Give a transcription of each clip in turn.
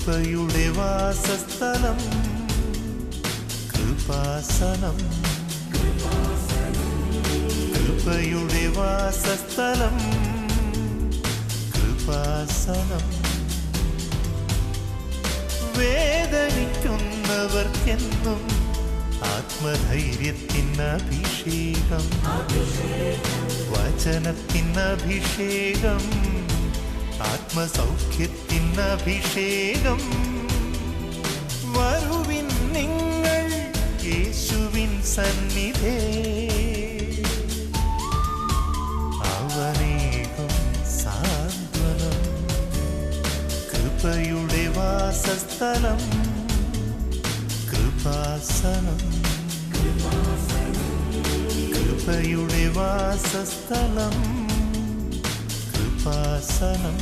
കൃപയുടെ വാസസ്ഥലം കൃപാസനം, കൃപയുടെ വാസസ്ഥലം കൃപാസനം. വേദനിക്കുന്നവർക്കെന്നും ആത്മധൈര്യത്തിനഭിഷേകം, വചനത്തിനഭിഷേകം, ആത്മസൗഖ്യത്തിനഭിഷേകം. വരുവിൻ നിങ്ങൾ യേശുവിൻ സന്നിധേ, അവനേകും സാന്ത്വനം. കൃപയുടെ വാസസ്ഥലം കൃപാസനം, കൃപയുടെ വാസസ്ഥലം കൃപാസനം.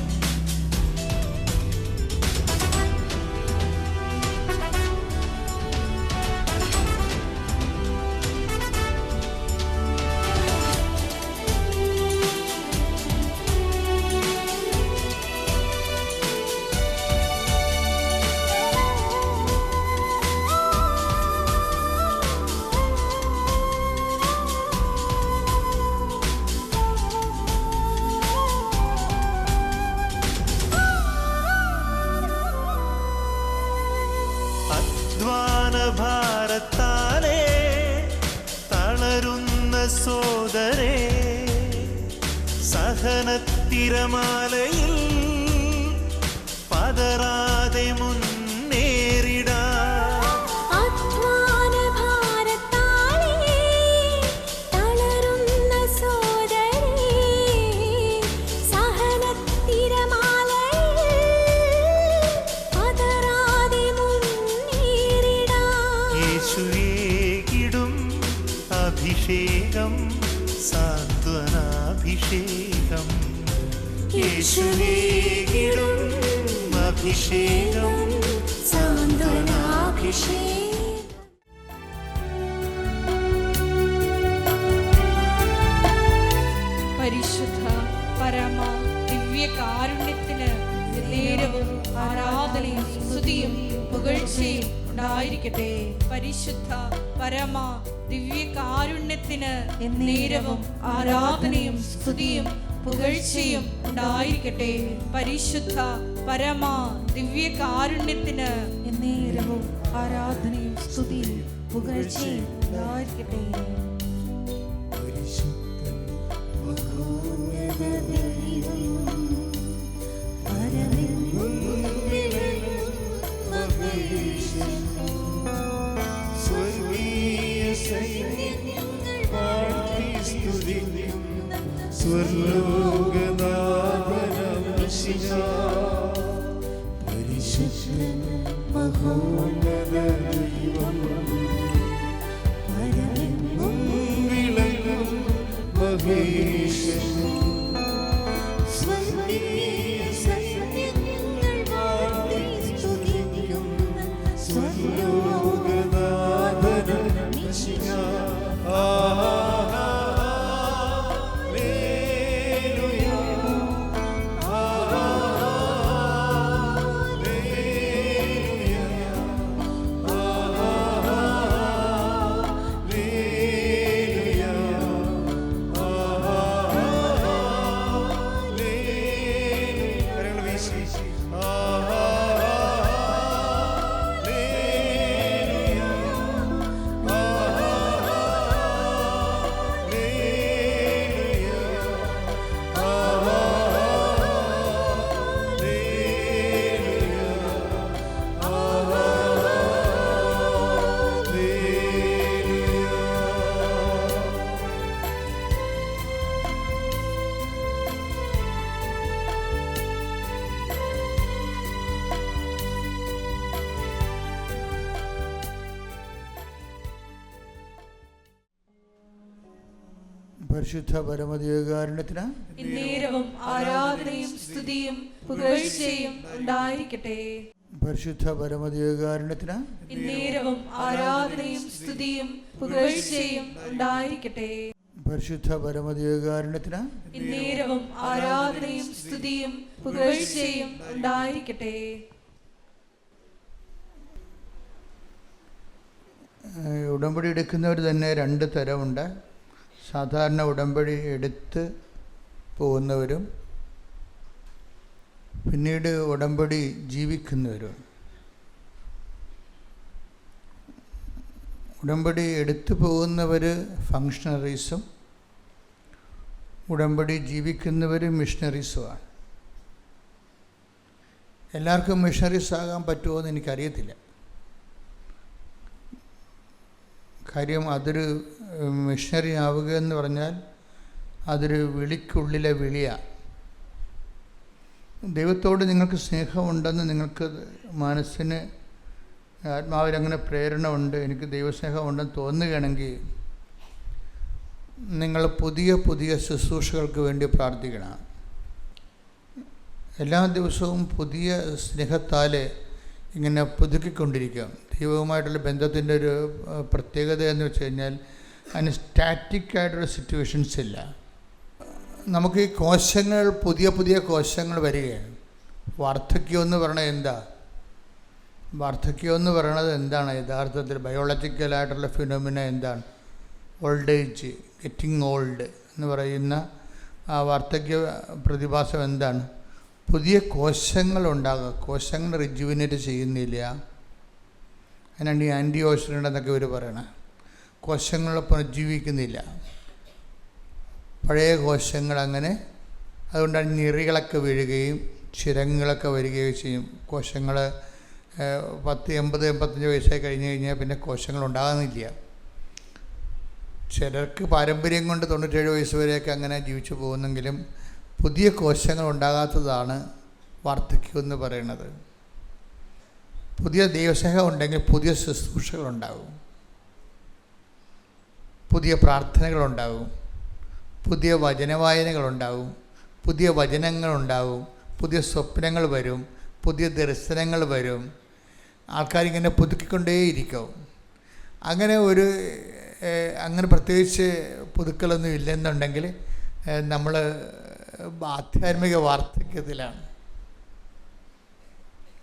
ഭാരത്താലേ തളരുന്ന സോദരേ, സഹനത്തിരമാലയിൽ പതറാതെ മുന്നേറിടാ. അഭിഷേകം സാന്ത്വനാഭിഷേകം, യേശുവേകിടും അഭിഷേകം സാന്ത്വനാഭിഷേകം. പരിശുദ്ധ പരമ ദിവ്യകാരുണ്യത്തിന് നേരവും ആരാധനയും സ്തുതിയും പുകഴ്ചയും ഉണ്ടായിരിക്കട്ടെ. പരിശുദ്ധ പരമ ദിവ്യകാരുണ്യത്തിന് നേരവും ആരാധനയും സ്തുതിയും പുകഴ്ചയും ഉണ്ടായിരിക്കട്ടെ. പരിശുദ്ധ പരമ ദിവ്യകാരുണ്യത്തിന് നേരവും ആരാധനയും സ്തുതിയും പുകഴ്ചയും ഉണ്ടായിരിക്കട്ടെ. പരിശുദ്ധൻ മഹോന്നത ദൈവം, പരമെങ്ങും വിളങ്ങും മഹേശൻ, സ്വർഗീയ സൈന്യങ്ങൾ വാഴ്ത്തി സ്തുതിക്കുന്ന സ്വർലോകനാഥൻ മിശിഹ. പരിശുദ്ധ പരമദിവ്യകാരുണ്യത്തിന് നേരവും ആരാധനയും സ്തുതിയും പുകഴ്ചയും ഉണ്ടായിരിക്കട്ടെ. പരിശുദ്ധ പരമദിവ്യകാരുണ്യത്തിന് നേരവും ആരാധനയും സ്തുതിയും പുകഴ്ചയും ഉണ്ടായിരിക്കട്ടെ. പരിശുദ്ധ പരമദിവ്യകാരുണ്യത്തിന് നേരവും ആരാധനയും സ്തുതിയും പുകഴ്ചയും ഉണ്ടായിരിക്കട്ടെ. ഉടമ്പടി എടുക്കുന്നവർ തന്നെ രണ്ട് തരമുണ്ട്. സാധാരണ ഉടമ്പടി എടുത്ത് പോകുന്നവരും പിന്നീട് ഉടമ്പടി ജീവിക്കുന്നവരും. ഉടമ്പടി എടുത്തു പോകുന്നവർ ഫങ്ഷണറീസും ഉടമ്പടി ജീവിക്കുന്നവർ മിഷണറീസുമാണ്. എല്ലാവർക്കും മിഷണറീസ് ആകാൻ പറ്റുമോ എന്ന് എനിക്കറിയത്തില്ല. കാര്യം അതൊരു മിഷണറി ആവുക എന്ന് പറഞ്ഞാൽ അതൊരു വിളിക്കുള്ളിലെ വിളിയാണ്. ദൈവത്തോട് നിങ്ങൾക്ക് സ്നേഹമുണ്ടെന്ന് നിങ്ങൾക്ക് മനസ്സിന് ആത്മാവിലങ്ങനെ പ്രേരണ ഉണ്ട്, എനിക്ക് ദൈവസ്നേഹമുണ്ടെന്ന് തോന്നുകയാണെങ്കിൽ നിങ്ങൾ പുതിയ പുതിയ ശുശ്രൂഷകൾക്ക് വേണ്ടി പ്രാർത്ഥിക്കണം. എല്ലാ ദിവസവും പുതിയ സ്നേഹത്താൽ ഇങ്ങനെ പുതുക്കിക്കൊണ്ടിരിക്കുക. ദൈവവുമായിട്ടുള്ള ബന്ധത്തിൻ്റെ ഒരു പ്രത്യേകത എന്ന് വെച്ച് കഴിഞ്ഞാൽ അതിന് സ്റ്റാറ്റിക്കായിട്ടൊരു സിറ്റുവേഷൻസ് ഇല്ല. നമുക്ക് ഈ കോശങ്ങൾ പുതിയ പുതിയ കോശങ്ങൾ വരികയാണ്. വാർദ്ധക്യം എന്ന് പറയണത് എന്താ? വാർദ്ധക്യം എന്ന് പറയണത് എന്താണ്? യഥാർത്ഥത്തിൽ ബയോളജിക്കലായിട്ടുള്ള ഫിനോമിന എന്താണ്? ഓൾഡ് ഏജ്, ഗെറ്റിംഗ് ഓൾഡ് എന്ന് പറയുന്ന ആ വാർദ്ധക്യ പ്രതിഭാസം എന്താണ്? പുതിയ കോശങ്ങളുണ്ടാകുക. കോശങ്ങൾ റിജുവിനേറ്റ് ചെയ്യുന്നില്ല. അതിനാണ് ഈ ആൻറ്റി ഓക്സിഡൻ്റ് എന്നൊക്കെ ഇവർ പറയണത്. കോശങ്ങൾ പുനർജീവിക്കുന്നില്ല, പഴയ കോശങ്ങൾ അങ്ങനെ. അതുകൊണ്ടാണ് ഞെറികളൊക്കെ വീഴുകയും ചിരങ്ങളൊക്കെ വരികയും ചെയ്യും. കോശങ്ങൾ 80-85 വയസ്സായി കഴിഞ്ഞ് കഴിഞ്ഞാൽ പിന്നെ കോശങ്ങൾ ഉണ്ടാകുന്നില്ല. ചിലർക്ക് പാരമ്പര്യം കൊണ്ട് 97 വയസ്സ് വരെയൊക്കെ അങ്ങനെ ജീവിച്ചു പോകുന്നെങ്കിലും പുതിയ കോശങ്ങൾ ഉണ്ടാകാത്തതാണ് വാർദ്ധക്യം എന്ന് പറയുന്നത്. പുതിയ ദൈവസ്നേഹം ഉണ്ടെങ്കിൽ പുതിയ ശുശ്രൂഷകളുണ്ടാകും, പുതിയ പ്രാർത്ഥനകളുണ്ടാകും, പുതിയ വചനവായനകളുണ്ടാകും, പുതിയ വചനങ്ങളുണ്ടാകും, പുതിയ സ്വപ്നങ്ങൾ വരും, പുതിയ ദർശനങ്ങൾ വരും. ആൾക്കാരിങ്ങനെ പുതുക്കിക്കൊണ്ടേയിരിക്കും. അങ്ങനെ പ്രത്യേകിച്ച് പുതുക്കലൊന്നും ഇല്ലെന്നുണ്ടെങ്കിൽ നമ്മൾ ആധ്യാത്മിക വാർദ്ധക്യത്തിലാണ്.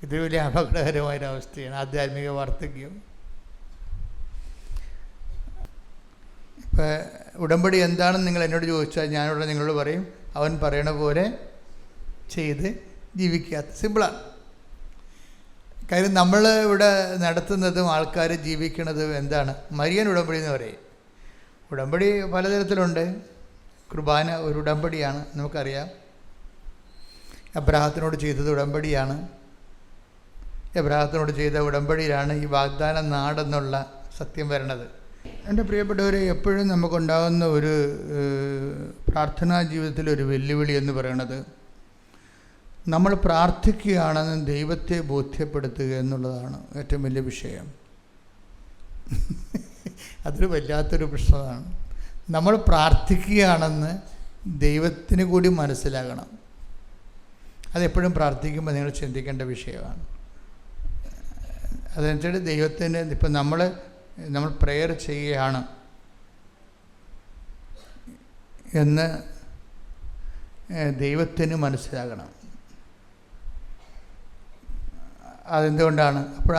ഇത് വലിയ അപകടകരമായൊരവസ്ഥയാണ് ആധ്യാത്മിക വാർദ്ധക്യം. ഇപ്പം ഉടമ്പടി എന്താണെന്ന് നിങ്ങൾ എന്നോട് ചോദിച്ചാൽ ഞാനിവിടെ നിങ്ങളോട് പറയും, അവൻ പറയണ പോലെ ചെയ്ത് ജീവിക്കാത്ത സിമ്പിളാണ്. കാര്യം നമ്മൾ ഇവിടെ നടത്തുന്നതും ആൾക്കാർ ജീവിക്കുന്നതും എന്താണ്? മരിയൻ ഉടമ്പടി എന്ന് പറയും. ഉടമ്പടി പലതരത്തിലുണ്ട്. കുർബാന ഒരു ഉടമ്പടിയാണ്, നമുക്കറിയാം. എബ്രാഹത്തിനോട് ചെയ്തത് ഉടമ്പടിയാണ്. എബ്രാഹത്തിനോട് ചെയ്ത ഉടമ്പടിയിലാണ് ഈ വാഗ്ദാന നാടെന്നുള്ള സത്യം വരണത്. എൻ്റെ പ്രിയപ്പെട്ടവരെ, എപ്പോഴും നമുക്കുണ്ടാകുന്ന ഒരു പ്രാർത്ഥനാ ജീവിതത്തിലൊരു വെല്ലുവിളി എന്ന് പറയുന്നത് നമ്മൾ പ്രാർത്ഥിക്കുകയാണെന്ന് ദൈവത്തെ ബോധ്യപ്പെടുത്തുക എന്നുള്ളതാണ് ഏറ്റവും വലിയ വിഷയം. അതൊരു വല്ലാത്തൊരു പ്രശ്നമാണ്. നമ്മൾ പ്രാർത്ഥിക്കുകയാണെന്ന് ദൈവത്തിന് കൂടി മനസ്സിലാകണം. അതെപ്പോഴും പ്രാർത്ഥിക്കുമ്പോൾ നിങ്ങൾ ചിന്തിക്കേണ്ട വിഷയമാണ്. അതനുസരിച്ച് ദൈവത്തിന് ഇപ്പം നമ്മൾ പ്രെയർ ചെയ്യുകയാണ് എന്ന് ദൈവത്തിന് മനസ്സിലാകണം. അതെന്തുകൊണ്ടാണ്? അപ്പോൾ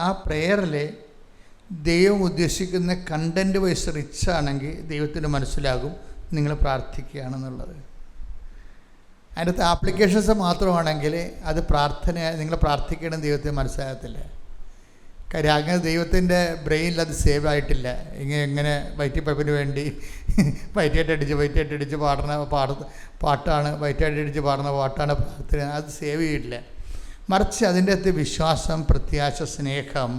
ആ പ്രെയറിൽ ദൈവം ഉദ്ദേശിക്കുന്ന കണ്ടൻറ്റ് വൈസ് റിച്ചാണെങ്കിൽ ദൈവത്തിന് മനസ്സിലാകും നിങ്ങൾ പ്രാർത്ഥിക്കുകയാണെന്നുള്ളത്. അതിനകത്ത് ആപ്ലിക്കേഷൻസ് മാത്രമാണെങ്കിൽ അത് നിങ്ങൾ പ്രാർത്ഥിക്കണം ദൈവത്തിന് മനസ്സിലാകത്തില്ല. കാര്യം അങ്ങനെ ദൈവത്തിൻ്റെ ബ്രെയിനിൽ അത് സേവ് ആയിട്ടില്ല. എങ്ങനെ വയറ്റിപ്പഴപ്പിന് വേണ്ടി വയറ്റിയടിച്ച് പാടുന്ന പാട്ടാണ്, വയറ്റിയടിച്ച് പാടുന്ന പാട്ടാണ് പ്രാർത്ഥന. അത് സേവ് ചെയ്യില്ല. മറിച്ച് അതിൻ്റെ അകത്ത് വിശ്വാസം, പ്രത്യാശ, സ്നേഹം,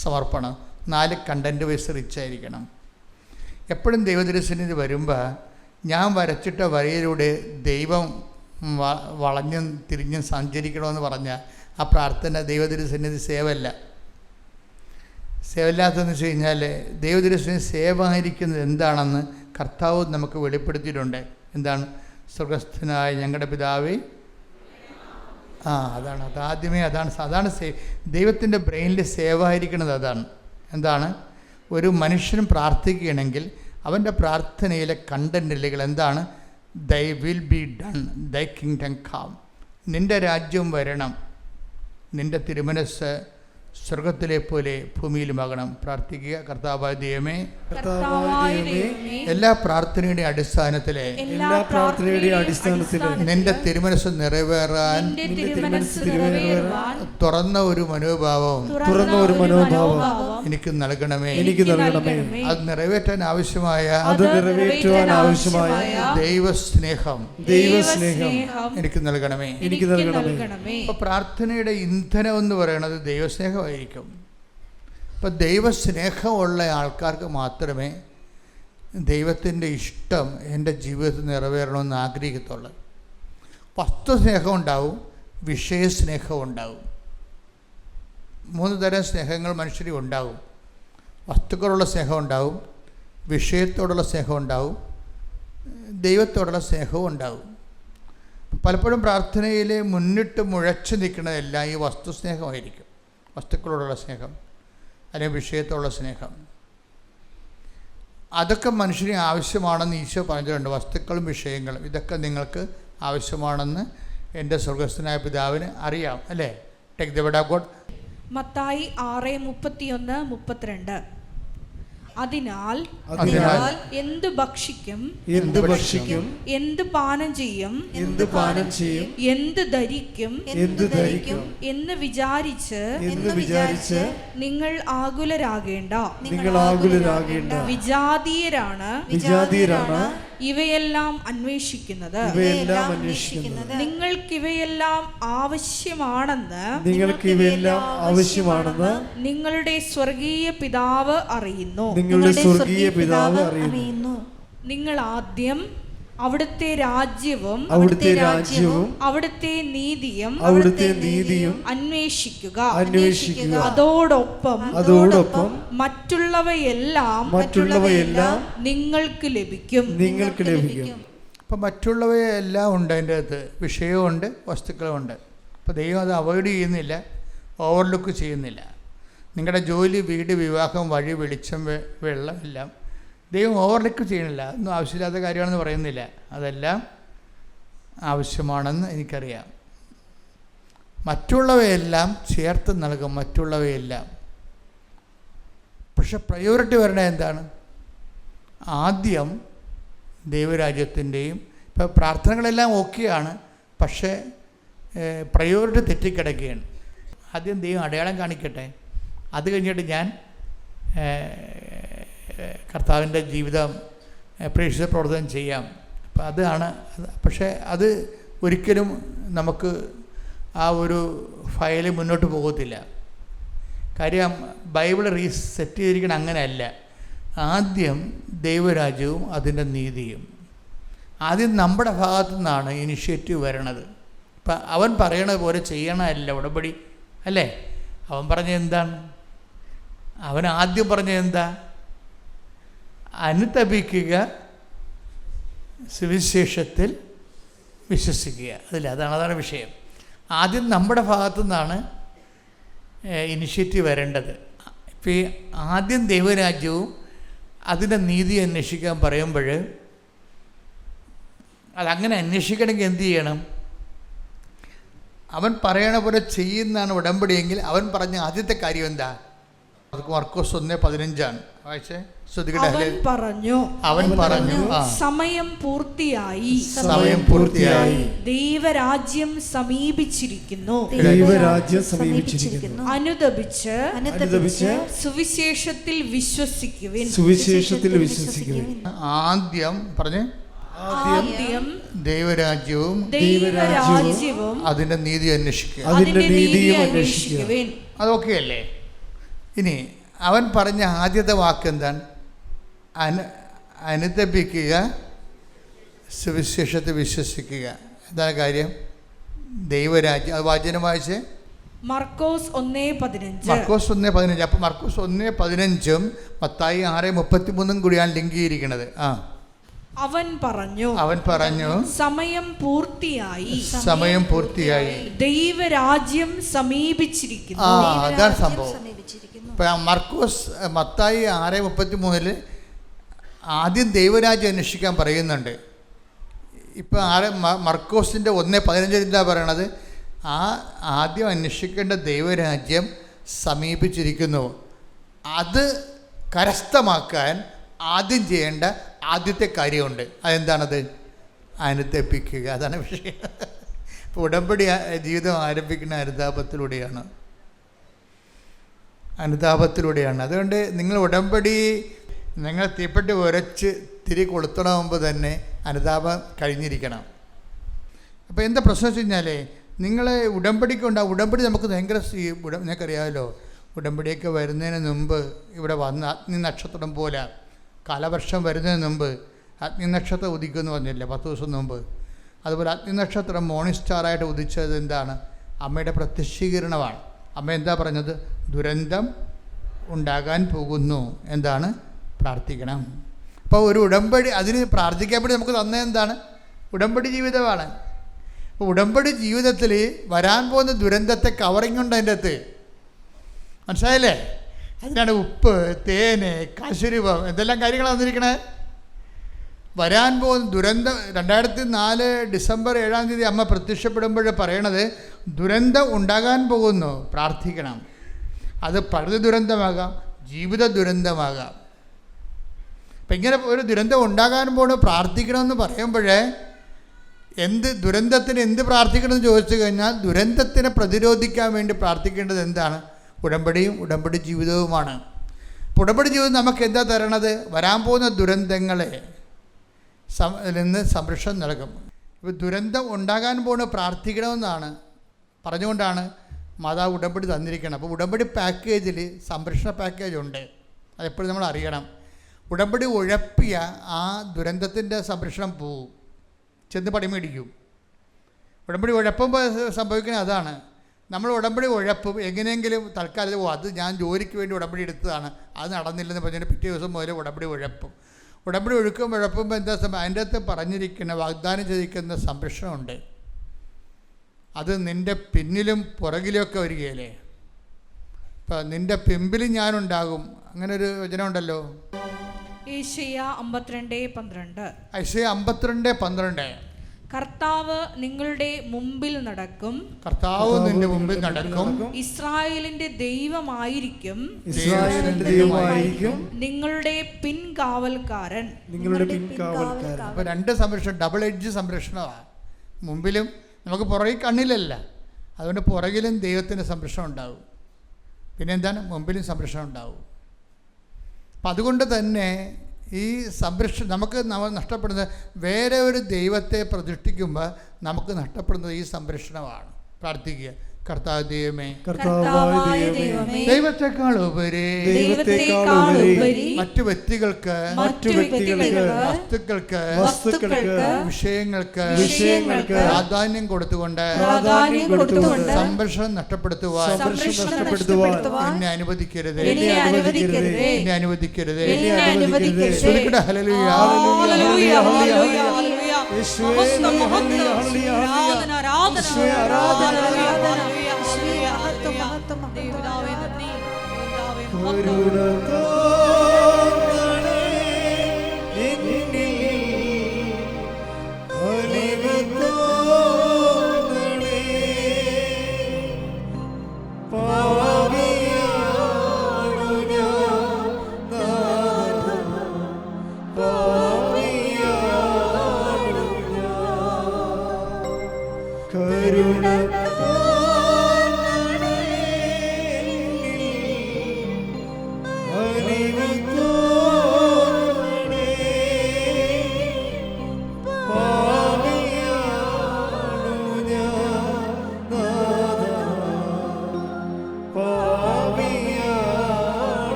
സമർപ്പണം, 4 കണ്ടൻറ്റ് വൈസ് റിച്ചായിരിക്കണം. എപ്പോഴും ദൈവദർശനത്തിൽ വരുമ്പോൾ ഞാൻ വരച്ചിട്ട വരയിലൂടെ ദൈവം വളഞ്ഞും തിരിഞ്ഞും സഞ്ചരിക്കണമെന്ന് പറഞ്ഞാൽ ആ പ്രാർത്ഥന ദൈവദർശനത്തിൽ സേവല്ലാത്തതെന്ന് വെച്ച് കഴിഞ്ഞാൽ ദൈവദർശനം സേവായിരിക്കുന്നത് എന്താണെന്ന് കർത്താവ് നമുക്ക് വെളിപ്പെടുത്തിയിട്ടുണ്ട്. എന്താണ്? സ്വർഗസ്ഥനായ ഞങ്ങളുടെ പിതാവേ. അതാണ് ദൈവത്തിൻ്റെ ബ്രെയിനിൽ സേവായിരിക്കുന്നത്. എന്താണ്? ഒരു മനുഷ്യൻ പ്രാർത്ഥിക്കുകയാണെങ്കിൽ അവൻ്റെ പ്രാർത്ഥനയിലെ കണ്ടൻറ്റുകൾ എന്താണ്? Thy will be done, thy kingdom come. നിൻ്റെ രാജ്യം വരണം, നിൻ്റെ തിരുമനസ്സ് സ്വർഗത്തിലെ പോലെ ഭൂമിയിലുമാകണം. പ്രാർത്ഥിക്കുക. കർത്താവായ ദൈവമേ, എല്ലാ പ്രാർത്ഥനയുടെ അടിസ്ഥാനത്തിലെ നിന്റെ തിരുമനസ് നിറവേറാൻ തുറന്ന ഒരു മനോഭാവം എനിക്ക് നൽകണമേ. അത് നിറവേറ്റാൻ ആവശ്യമായ ദൈവസ്നേഹം എനിക്ക് നൽകണമേ. അപ്പൊ പ്രാർത്ഥനയുടെ ഇന്ധനം എന്ന് പറയുന്നത് ദൈവസ്നേഹമായിരിക്കും. അപ്പം ദൈവസ്നേഹമുള്ള ആൾക്കാർക്ക് മാത്രമേ ദൈവത്തിൻ്റെ ഇഷ്ടം എൻ്റെ ജീവിതത്തിൽ നിറവേറണമെന്ന് ആഗ്രഹിക്കത്തുള്ളൂ. വസ്തുസ്നേഹം ഉണ്ടാവും, വിഷയസ്നേഹം ഉണ്ടാവും. 3 തരം സ്നേഹങ്ങൾ മനുഷ്യരിൽ ഉണ്ടാവും. വസ്തുക്കളുള്ള സ്നേഹം ഉണ്ടാവും, വിഷയത്തോടുള്ള സ്നേഹം ഉണ്ടാവും, ദൈവത്തോടുള്ള സ്നേഹവും ഉണ്ടാവും. പലപ്പോഴും പ്രാർത്ഥനയിൽ മുന്നിട്ട് മുഴച്ചു നിൽക്കുന്നതെല്ലാം ഈ വസ്തുസ്നേഹമായിരിക്കും. വസ്തുക്കളോടുള്ള സ്നേഹം അല്ലെങ്കിൽ വിഷയത്തോടുള്ള സ്നേഹം, അതൊക്കെ മനുഷ്യന് ആവശ്യമാണെന്ന് ഈശോ പറഞ്ഞിട്ടുണ്ട്. വസ്തുക്കളും വിഷയങ്ങളും ഇതൊക്കെ നിങ്ങൾക്ക് ആവശ്യമാണെന്ന് എൻ്റെ സ്വർഗസ്ഥനായ പിതാവിന് അറിയാം, അല്ലേ? Take the word of God. Mathai 6:31-32. അതിനാൽ എന്ത് ഭക്ഷിക്കും, എന്ത് പാനം ചെയ്യും, എന്ത് ധരിക്കും എന്ന് വിചാരിച്ച് നിങ്ങൾ ആകുലരാകേണ്ട. വിജാതീയരാണ് ഇവയെല്ലാം അന്വേഷിക്കുന്നത്. നിങ്ങൾക്കിവയെല്ലാം ആവശ്യമാണെന്ന് നിങ്ങളുടെ സ്വർഗീയ പിതാവ് അറിയുന്നു. നിങ്ങൾ ആദ്യം അവിടുത്തെ രാജ്യവും അവിടുത്തെ നീതിയും അന്വേഷിക്കുക. അതോടൊപ്പം മറ്റുള്ളവയെല്ലാം നിങ്ങൾക്ക് ലഭിക്കും. അപ്പം മറ്റുള്ളവയെല്ലാം ഉണ്ട് അതിൻ്റെ അകത്ത്. വിഷയമുണ്ട്, വസ്തുക്കളുമുണ്ട്. അപ്പോൾ ദൈവം അത് അവോയ്ഡ് ചെയ്യുന്നില്ല, ഓവർലുക്ക് ചെയ്യുന്നില്ല. നിങ്ങളുടെ ജോലി, വീട്, വിവാഹം, വഴി, വെളിച്ചം, വെള്ളം എല്ലാം ദൈവം ഓവർലുക്ക് ചെയ്യുന്നില്ല. ഒന്നും ആവശ്യമില്ലാത്ത കാര്യമാണെന്ന് പറയുന്നില്ല. അതെല്ലാം ആവശ്യമാണെന്ന് എനിക്കറിയാം. മറ്റുള്ളവയെല്ലാം ചേർത്ത് നൽകും, മറ്റുള്ളവയെല്ലാം. പക്ഷെ പ്രയോറിറ്റി വരണത് എന്താണ്? ആദ്യം ദൈവരാജ്യത്തിൻ്റെയും, ഇപ്പോൾ പ്രാർത്ഥനകളെല്ലാം ഓക്കെയാണ്, പക്ഷേ പ്രയോറിറ്റി തെറ്റിക്കിടക്കുകയാണ്. ആദ്യം ദൈവം അടയാളം കാണിക്കട്ടെ, അത് കഴിഞ്ഞിട്ട് ഞാൻ കർത്താവിൻ്റെ ജീവിതം, പ്രേക്ഷിത പ്രവർത്തനം ചെയ്യാം. അപ്പം അതാണ്. പക്ഷേ അത് ഒരിക്കലും നമുക്ക് ആ ഒരു ഫയല് മുന്നോട്ട് പോകത്തില്ല. കാര്യം ബൈബിൾ റീസെറ്റ് ചെയ്തിരിക്കണം അങ്ങനെയല്ല. ആദ്യം ദൈവരാജ്യവും അതിൻ്റെ നീതിയും. ആദ്യം നമ്മുടെ ഭാഗത്തു നിന്നാണ് ഇനിഷ്യേറ്റീവ് വരണത്. ഇപ്പം അവൻ പറയണ പോലെ ചെയ്യണമല്ല ഉടമ്പടി, അല്ലേ? അവൻ പറഞ്ഞത് എന്താണ്? അവൻ ആദ്യം പറഞ്ഞത് എന്താ? അനുതപിക്കുക, സുവിശേഷത്തിൽ വിശ്വസിക്കുക. അതാണ് വിഷയം. ആദ്യം നമ്മുടെ ഭാഗത്തു നിന്നാണ് ഇനിഷ്യേറ്റീവ് വരേണ്ടത്. ഇപ്പോൾ ഈ ആദ്യം ദൈവരാജ്യവും അതിൻ്റെ നീതി അന്വേഷിക്കാൻ പറയുമ്പോൾ അതങ്ങനെ അന്വേഷിക്കണമെങ്കിൽ എന്ത് ചെയ്യണം? അവൻ പറയണ പോലെ ചെയ്യുന്നതാണ് ഉടമ്പടിയെങ്കിൽ അവൻ പറഞ്ഞ ആദ്യത്തെ കാര്യം എന്താ? മർക്കോസ് 1:15 വായിച്ചേ. അവൻ പറഞ്ഞു സമയം പൂർത്തിയായി, ദൈവരാജ്യം സമീപിച്ചിരിക്കുന്നു. അനുദപിച്ച് സുവിശേഷത്തിൽ വിശ്വസിക്കുവിൻ. ആദ്യം പറഞ്ഞേ, ദൈവരാജ്യവും അതിന്റെ നീതി അന്വേഷിക്കുക. അതൊക്കെ അല്ലേ? ഇനി അവൻ പറഞ്ഞ ആദ്യത്തെ വാക്ക് എന്താണ്? അനുതപിക്കുക, സുവിശേഷത്തെ വിശ്വസിക്കുക. എന്താണ് കാര്യം? ദൈവരാജ്യം. അത് വാചനം വായിച്ചേ. മർക്കോസ് 1:15. അപ്പം മർക്കോസ് 1:15 മത്തായി 6:33 കൂടിയാണ് ലിങ്ക് ചെയ്തിരിക്കുന്നത്. അവൻ പറഞ്ഞു സമയം പൂർത്തിയായി, ദൈവരാജ്യം സമീപിച്ചിരിക്കുന്നു. അതാണ് സംഭവം. ഇപ്പം മത്തായി 6:33 ആദ്യം ദൈവരാജ്യം അന്വേഷിക്കാൻ പറയുന്നുണ്ട്. ഇപ്പം മർക്കോസിൻ്റെ 1:15 എന്താ പറയണത്? ആദ്യം അന്വേഷിക്കേണ്ട ദൈവരാജ്യം സമീപിച്ചിരിക്കുന്നു. അത് കരസ്ഥമാക്കാൻ ആദ്യം ചെയ്യേണ്ട ആദ്യത്തെ കാര്യമുണ്ട്. അതെന്താണത്? അനുതപിക്കുക. അതാണ് വിഷയം. ഇപ്പോൾ ഉടമ്പടി ജീവിതം ആരംഭിക്കുന്ന അനുതാപത്തിലൂടെയാണ്. അതുകൊണ്ട് നിങ്ങൾ ഉടമ്പടി നിങ്ങൾ തീപ്പെട്ടി ഉരച്ച് തിരി കൊളുത്തണ മുമ്പ് തന്നെ അനുതാപം കഴിഞ്ഞിരിക്കണം. അപ്പോൾ എന്താ പ്രശ്നം വെച്ച് കഴിഞ്ഞാൽ, നിങ്ങൾ ഉടമ്പടിക്കുണ്ടാകും. ഉടമ്പടി നമുക്ക് ഭയങ്കര നിങ്ങൾക്കറിയാമല്ലോ, ഉടമ്പടിയൊക്കെ വരുന്നതിന് മുമ്പ് ഇവിടെ വന്ന് അഗ്നി നക്ഷത്രം പോലെ കാലവർഷം വരുന്നതിന് മുമ്പ് അഗ്നി നക്ഷത്രം ഉദിക്കുമെന്ന് പറഞ്ഞില്ലേ 10 ദിവസം മുമ്പ്. അതുപോലെ അഗ്നി നക്ഷത്രം മോർണിംഗ് സ്റ്റാറായിട്ട് ഉദിച്ചത് എന്താണ്? അമ്മയുടെ പ്രത്യക്ഷീകരണമാണ്. അമ്മ എന്താ പറഞ്ഞത്? ദുരന്തം ഉണ്ടാകാൻ പോകുന്നു. എന്താണ്? പ്രാർത്ഥിക്കണം. അപ്പോൾ ഒരു ഉടമ്പടി, അതിന് പ്രാർത്ഥിക്കാൻ വേണ്ടി നമുക്ക് തന്നെ എന്താണ്? ഉടമ്പടി ജീവിതമാണ്. അപ്പോൾ ഉടമ്പടി ജീവിതത്തിൽ വരാൻ പോകുന്ന ദുരന്തത്തെ കവറിങ് ഉണ്ട് അതിൻ്റെ അകത്ത്. മനസ്സിലായില്ലേ? അതിനാണ് ഉപ്പ്, തേന്, കശുരൂപം എന്തെല്ലാം കാര്യങ്ങളാണ് വന്നിരിക്കണേ. വരാൻ പോകുന്ന ദുരന്തം 2004 ഡിസംബർ 7-ാം തീയതി അമ്മ പ്രത്യക്ഷപ്പെടുമ്പോൾ പറയണത് ദുരന്തം ഉണ്ടാകാൻ പോകുന്നു, പ്രാർത്ഥിക്കണം. അത് പഴുത് ദുരന്തമാകാം, ജീവിത ദുരന്തമാകാം. അപ്പം ഇങ്ങനെ ഒരു ദുരന്തം ഉണ്ടാകാൻ പോകുന്നു, പ്രാർത്ഥിക്കണമെന്ന് പറയുമ്പോഴേ ദുരന്തത്തിന് എന്ത് പ്രാർത്ഥിക്കണമെന്ന് ചോദിച്ചു കഴിഞ്ഞാൽ ദുരന്തത്തിനെ പ്രതിരോധിക്കാൻ വേണ്ടി പ്രാർത്ഥിക്കേണ്ടത് എന്താണ്? ഉടമ്പടിയും ഉടമ്പടി ജീവിതവുമാണ്. അപ്പോൾ ഉടമ്പടി ജീവിതം നമുക്ക് എന്താ തരണത്? വരാൻ പോകുന്ന ദുരന്തങ്ങളെ നിന്ന് സംരക്ഷണം നൽകും. ഇപ്പോൾ ദുരന്തം ഉണ്ടാകാൻ പോകുന്ന പ്രാർത്ഥിക്കണമെന്നാണ് പറഞ്ഞുകൊണ്ടാണ് മാതാവ് ഉടമ്പടി തന്നിരിക്കണം. അപ്പോൾ ഉടമ്പടി പാക്കേജിൽ സംരക്ഷണ പാക്കേജ് ഉണ്ട്. അതെപ്പോഴും നമ്മൾ അറിയണം. ഉടമ്പടി ഉഴപ്പിയ ആ ദുരന്തത്തിൻ്റെ സംരക്ഷണം പോവും, ചെന്ന് പടിമേടിക്കും. ഉടമ്പടി ഉഴപ്പുമ്പോൾ സംഭവിക്കുന്നത് അതാണ്. നമ്മൾ ഉടമ്പടി ഉഴപ്പും എങ്ങനെയെങ്കിലും തൽക്കാലം അത് ഞാൻ ജോലിക്ക് വേണ്ടി ഉടമ്പടി എടുത്തതാണ്, അത് നടന്നില്ലെന്ന് പറഞ്ഞിട്ട് പിറ്റേ ദിവസം മുതൽ ഉടമ്പടി ഉഴപ്പും. ഉടമ്പടി ഉഴപ്പുമ്പോൾ എന്താ അതിൻ്റെ അകത്ത് പറഞ്ഞിരിക്കുന്ന വാഗ്ദാനം ചെയ്തിരിക്കുന്ന സംരക്ഷണമുണ്ട്. അത് നിൻ്റെ പിന്നിലും പുറകിലുമൊക്കെ വരികയില്ലേ. ഇപ്പം നിൻ്റെ പിമ്പിലും ഞാനുണ്ടാകും, അങ്ങനെ ഒരു വചനമുണ്ടല്ലോ. യെശയ്യാ 52:12. യെശയ്യാ 52:12. കർത്താവ് നിങ്ങളുടെ മുമ്പിൽ നടക്കും, കർത്താവ് നിന്റെ മുമ്പിൽ നടക്കും, ഇസ്രായേലിന്റെ ദൈവമായിരിക്കും, നിങ്ങളുടെ പിൻകാവൽക്കാരൻ. അപ്പോൾ 2 സംരക്ഷണം, ഡബിൾ എഡ്ജ് സംരക്ഷണമാണ്. മുമ്പിലും നമുക്ക് പുറകിൽ കണ്ണിലല്ല, അതുകൊണ്ട് പുറകിലും ദൈവത്തിൻ്റെ സംരക്ഷണം ഉണ്ടാവും. പിന്നെ എന്താണ്? മുമ്പിലും സംരക്ഷണം ഉണ്ടാവും. അപ്പം അതുകൊണ്ട് തന്നെ ഈ സംരക്ഷണം നമുക്ക് നഷ്ടപ്പെടുന്നത്, വേറെ ഒരു ദൈവത്തെ പ്രതിഷ്ഠിക്കുമ്പോൾ നമുക്ക് നഷ്ടപ്പെടുന്നത് ഈ സംരക്ഷണമാണ്. പ്രാർത്ഥിക്കുക, കർത്താവ് ദൈവമേ, ദൈവത്തെക്കാൾ ഉപരി മറ്റു വ്യക്തികൾക്ക്, വസ്തുക്കൾക്ക്, വിഷയങ്ങൾക്ക് പ്രാധാന്യം കൊടുത്തുകൊണ്ട് സംരക്ഷണം നഷ്ടപ്പെടുത്തുവാൻ എന്നെ അനുവദിക്കരുത്, എന്നെ അനുവദിക്കരുത്. ഹല്ലേലൂയ,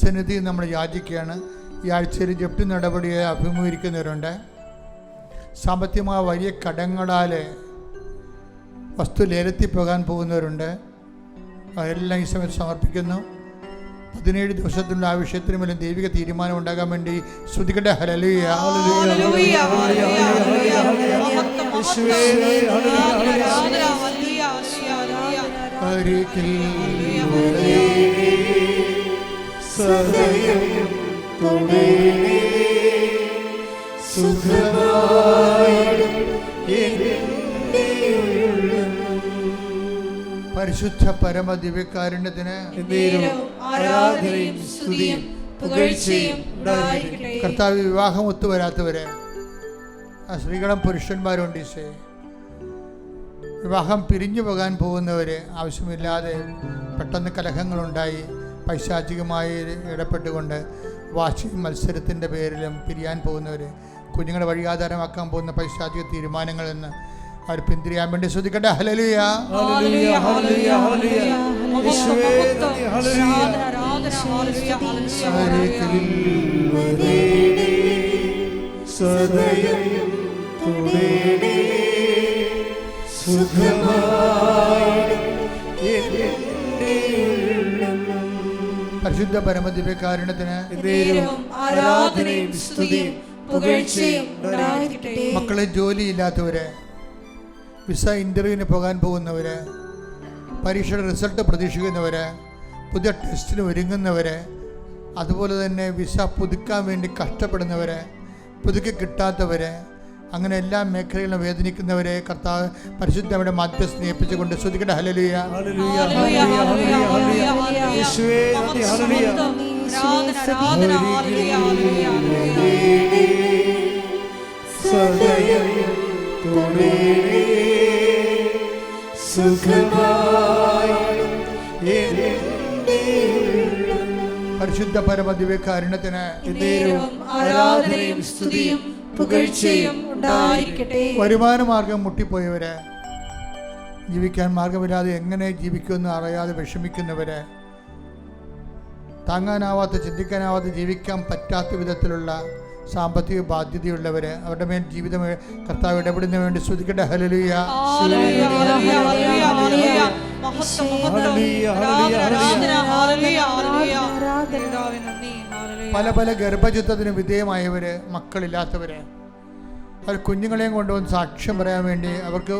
സന്നിധി നമ്മൾ യാചിക്കുകയാണ്. ഈ ആഴ്ചയിൽ ജപ്തി നടപടിയെ അഭിമുഖീകരിക്കുന്നവരുണ്ട്. സാമ്പത്തികമായ വലിയ കടങ്ങളാൽ വസ്തു ലേലത്തിൽ പോകാൻ പോകുന്നവരുണ്ട്. അതെല്ലാം ഈ സമയത്ത് സമർപ്പിക്കുന്നു. 17 ദിവസത്തിനുള്ള ആ വിഷയത്തിന് മേലും ദൈവിക തീരുമാനം ഉണ്ടാകാൻ വേണ്ടി ശ്രുതികട്ടെ. ഹല്ലേലൂയ, സുഖമായിടും എൻ്റെ ഉള്ളം. പരിശുദ്ധ പരമ ദിവ്യകാരുണ്യത്തിന് നേരവും ആരാധനയും സ്തുതിയും പുകഴ്ചയും ഉണ്ടായിരിക്കട്ടെ. കർത്താവ് വിവാഹം ഒത്തുവരാത്തവരെ, ആ സ്ത്രീകളും പുരുഷന്മാരുണ്ട് ഈശോയെ, വിവാഹം പിരിഞ്ഞു പോകാൻ പോകുന്നവരെ, ആവശ്യമില്ലാതെ പെട്ടെന്ന് കലഹങ്ങളുണ്ടായി പൈശാചികമായി ഇടപെട്ടുകൊണ്ട് വാശിയും മത്സരത്തിൻ്റെ പേരിലും പിരിയാൻ പോകുന്നവർ, കുഞ്ഞുങ്ങളെ വഴിയാധാരമാക്കാൻ പോകുന്ന പൈശാചിക തീരുമാനങ്ങളിൽ നിന്ന് അവർ പിന്തിരിയാൻ വേണ്ടി ശ്രദ്ധിക്കട്ടെ. ഹല്ലേലൂയ, ഹല്ലേലൂയ, ഹല്ലേലൂയ, ഹല്ലേലൂയ. യേശുവേ നന്ദി, ഹല്ലേലൂയ. സദയം തുടേണേ സുഖമായിടും എൻ്റെ ഉള്ളം. പരിശുദ്ധ പരമ ദിവ്യകാരുണ്യത്തിന് നേരവും ആരാധനയും സ്തുതിയും പുകഴ്ചയും ഉണ്ടായിരിക്കട്ടെ. മക്കളെ ജോലിയില്ലാത്തവരെ, വിസ ഇൻ്റർവ്യൂവിന് പോകാൻ പോകുന്നവർ, പരീക്ഷയുടെ റിസൾട്ട് പ്രതീക്ഷിക്കുന്നവർ, പുതിയ ടെസ്റ്റിന് ഒരുങ്ങുന്നവർ, അതുപോലെ തന്നെ വിസ പുതുക്കാൻ വേണ്ടി കഷ്ടപ്പെടുന്നവർ, പുതുക്കി കിട്ടാത്തവർ, അങ്ങനെ എല്ലാ മേഖലകളിലും വേദനിക്കുന്നവരെ കർത്താവ് പരിശുദ്ധയുടെ മധ്യസ്ഥ ഏൽപ്പിച്ചുകൊണ്ട് ശ്രദ്ധിക്കട്ടെ. ഹല്ലേലൂയ, ഹല്ലേലൂയ, ഹല്ലേലൂയ, ഹല്ലേലൂയ, ഹല്ലേലൂയ. യേശുവേ നന്ദി, ഹല്ലേലൂയ. സദയം തുടേണേ സുഖമായിടും എൻ്റെ ഉള്ളം. പരിശുദ്ധ പരമ ദിവ്യകാരുണ്യത്തിന് നേരവും ആരാധനയും സ്തുതിയും പുകഴ്ചയും ഉണ്ടായിരിക്കട്ടെ. വരുമാന മാർഗം മുട്ടിപ്പോയവര്, ജീവിക്കാൻ മാർഗമില്ലാതെ എങ്ങനെ ജീവിക്കുമെന്ന് അറിയാതെ വിഷമിക്കുന്നവര്, താങ്ങാനാവാത്ത, ചിന്തിക്കാനാവാത്ത, ജീവിക്കാൻ പറ്റാത്ത വിധത്തിലുള്ള സാമ്പത്തിക ബാധ്യതയുള്ളവര്, അവരുടെ മേൽ ജീവിതം കർത്താവ് ഇടപെടുന്നതിന് വേണ്ടി ശ്രദ്ധിക്കട്ടെ. ഹല്ലേലൂയ, പല പല ഗർഭചിത്രത്തിന് വിധേയമായവര്, മക്കളില്ലാത്തവര്, അവർ കുഞ്ഞുങ്ങളെയും കൊണ്ടുവന്ന് സാക്ഷ്യം പറയാൻ വേണ്ടി, അവർക്ക്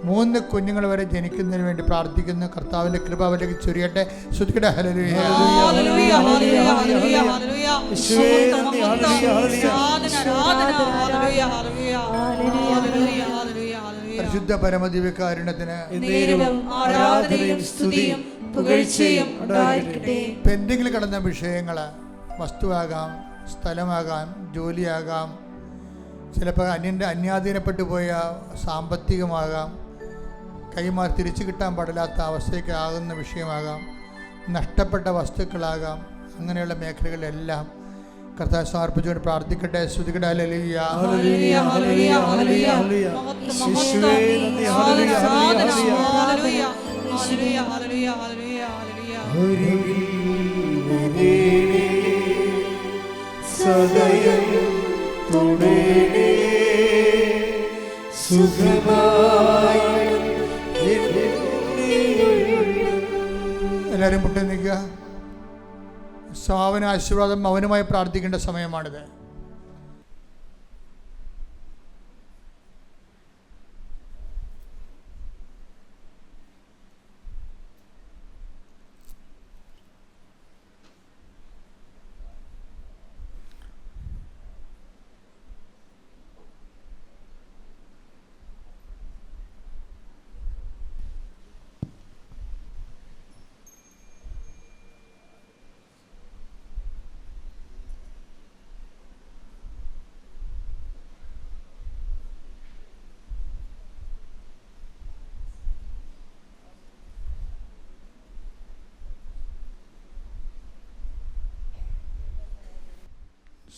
3 കുഞ്ഞുങ്ങൾ വരെ ജനിക്കുന്നതിന് വേണ്ടി പ്രാർത്ഥിക്കുന്നു. കർത്താവിന്റെ കൃപ അവരിലേക്ക് ചൊരിയട്ടെ. ശ്രദ്ധിക്കട്ടെ. ഹല്ലേലൂയ, പരിശുദ്ധ പരമ ദിവ്യകാരുണ്യത്തിന് ആരാധനയും സ്തുതിയും പുകഴ്ചയും ഉണ്ടായിരിക്കട്ടെ. പെൻഡിങ്ങിൽ കിടന്ന വിഷയങ്ങൾ, വസ്തുവാകാം, സ്ഥലമാകാം, ജോലിയാകാം, ചിലപ്പോൾ അന്യാധീനപ്പെട്ടു പോയ സാമ്പത്തികമാകാം, കൈമാറി തിരിച്ചു കിട്ടാൻ പാടില്ലാത്ത അവസ്ഥയ്ക്ക് ആകുന്ന വിഷയമാകാം, നഷ്ടപ്പെട്ട വസ്തുക്കളാകാം, അങ്ങനെയുള്ള മേഖലകളിലെല്ലാം കർത്താവ് സമർപ്പിച്ചുകൊണ്ട് പ്രാർത്ഥിക്കട്ടെ. ശ്രുതിക്കട്ടെ. ഹല്ലേലൂയ, ഹല്ലേലൂയ, ഹല്ലേലൂയ, ഹല്ലേലൂയ, ഹല്ലേലൂയ. യേശുവേ നന്ദി, ഹല്ലേലൂയ, ഹല്ലേലൂയ, ഹല്ലേലൂയ. അരികിൽ വരേണേ സദയം തുടേണേ സുഖമായിടും എൻ്റെ ഉള്ളം. എല്ലാവരും മുട്ടി നിൽക്കുക. സാവന ആശീർവാദം മൗനമായി പ്രാർത്ഥിക്കേണ്ട സമയമാണിത്.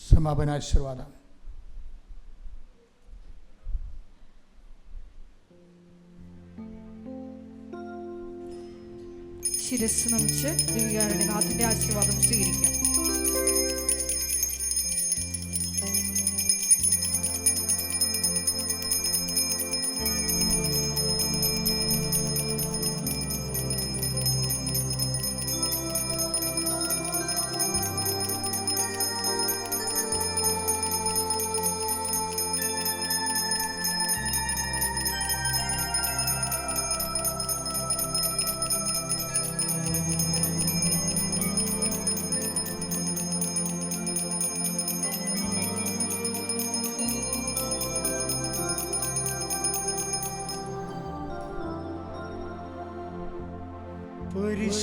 സമാപനാശീർവാദം. ശിരസ് നമിച്ച് ദിവ്യകാരുണ്യനാഥന്റെ ആശീർവാദം സ്വീകരിക്കാം.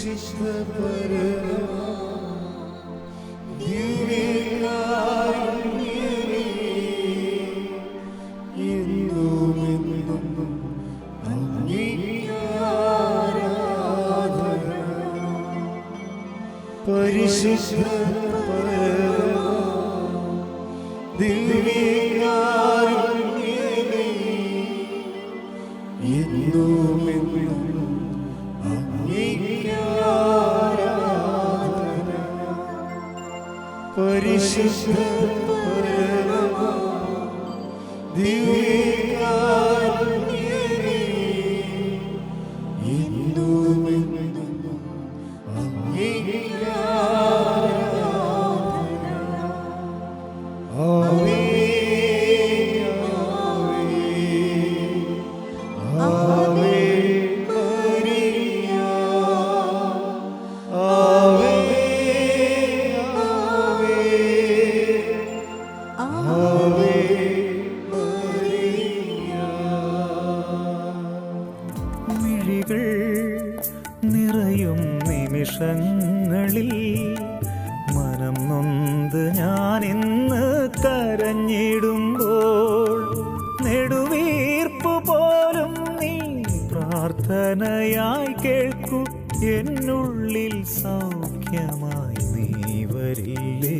പരിശുദ്ധ ദിവ്യകാരുണ്യമേ, എന്നുമെന്നും അങ്ങേക്ക് ആരാധന. പരിശുദ്ധ ദിവ്യകാരുണ്യമേ, എന്നുമെന്നും അങ്ങേക്ക് ആരാധന. പരിശുദ്ധ ദിവ്യകാരുണ്യമേ, എന്നുമെന്നും അങ്ങേക്ക് ആരാധന. ആവേ ആവേ മരിയ, ആവേ ആവേ മരിയ. മിഴികൾ നിറയും നിമിഷങ്ങളിൽ മനം നൊന്ത് ഞാൻ ഇന്ന് കരഞ്ഞിടുമ്പോൾ നെടുവീർപ്പ് പോലും നീ പ്രാർത്ഥനയായി കേൾക്കൂ. എന്നുള്ളിൽ സൗഖ്യമായി നീ വരില്ലേ?